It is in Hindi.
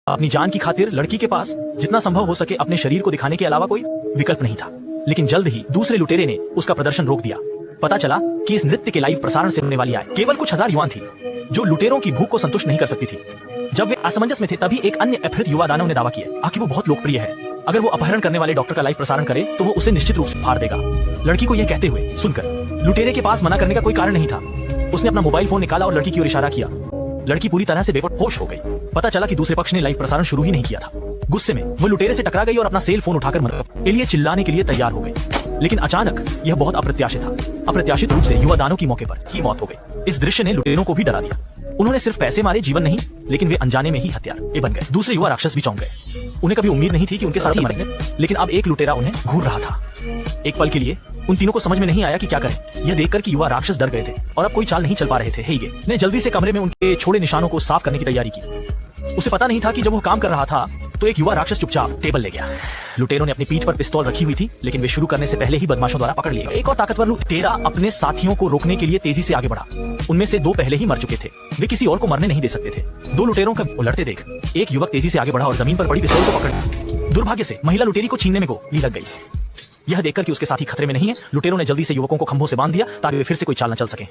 अपनी जान की खातिर लड़की के पास जितना संभव हो सके अपने शरीर को दिखाने के अलावा कोई विकल्प नहीं था। लेकिन जल्द ही दूसरे लुटेरे ने उसका प्रदर्शन रोक दिया। पता चला कि इस नृत्य के लाइव प्रसारण से होने वाली आय केवल कुछ हजार युवान थी, जो लुटेरों की भूख को संतुष्ट नहीं कर सकती थी। जब वे असमंजस में थे तभी एक अन्य अपहृत युवा दानव ने दावा किया कि वो बहुत लोकप्रिय है, अगर वो अपहरण करने वाले डॉक्टर का लाइव प्रसारण करे तो वो उसे निश्चित रूप से फाड़ देगा। लड़की को यह कहते हुए सुनकर लुटेरे के पास मना करने का कोई कारण नहीं था। उसने अपना मोबाइल फोन निकाला और लड़की की ओर इशारा किया। लड़की पूरी तरह से बेहोश हो गई। पता चला कि दूसरे पक्ष ने लाइव प्रसारण शुरू ही नहीं किया था। गुस्से में वो लुटेरे से टकरा गई और अपना सेल फोन उठाकर मदद के लिए चिल्लाने के लिए तैयार हो गई। लेकिन अचानक यह बहुत अप्रत्याशित था। अप्रत्याशित रूप से युवा दानव की मौके पर ही मौत हो गई। इस दृश्य ने लुटेरों को भी डरा दिया। उन्होंने सिर्फ पैसे मारे, जीवन नहीं, लेकिन वे अनजाने में ही हथियार बन गए। दूसरे युवा राक्षस भी चौंक गए। उन्हें कभी उम्मीद नहीं थी कि उनके साथ मरेंगे, लेकिन अब एक लुटेरा उन्हें घूर रहा था। एक पल के लिए उन तीनों को समझ में नहीं आया कि क्या करें। यह देखकर कि युवा राक्षस डर गए थे और अब कोई चाल नहीं चल पा रहे थे, हेइगे ने जल्दी से कमरे में उनके छोड़े निशानों को साफ करने की तैयारी की। उसे पता नहीं था कि जब वो काम कर रहा था तो एक युवा राक्षस चुपचाप टेबल ले गया। लुटेरों ने अपनी पीठ पर पिस्तौल रखी हुई थी, लेकिन वे शुरू करने से पहले ही बदमाशों द्वारा पकड़ लिए गए। एक और ताकतवर लुटेरा अपने साथियों को रोकने के लिए तेजी से आगे बढ़ा। उनमें से दो पहले ही मर चुके थे। वे किसी और को मरने नहीं दे सकते थे। दो लुटेरों का उलटते देख एक युवक तेजी से आगे बढ़ा और जमीन पर पड़ी पिस्तौल को पकड़। दुर्भाग्य से महिला लुटेरी को छीनने में गोली लग गई। यह देखकर कि उसके साथी खतरे में नहीं है, लुटेरों ने जल्दी से युवकों को खंभों से बांध दिया ताकि वे फिर से कोई चाल न चल सके।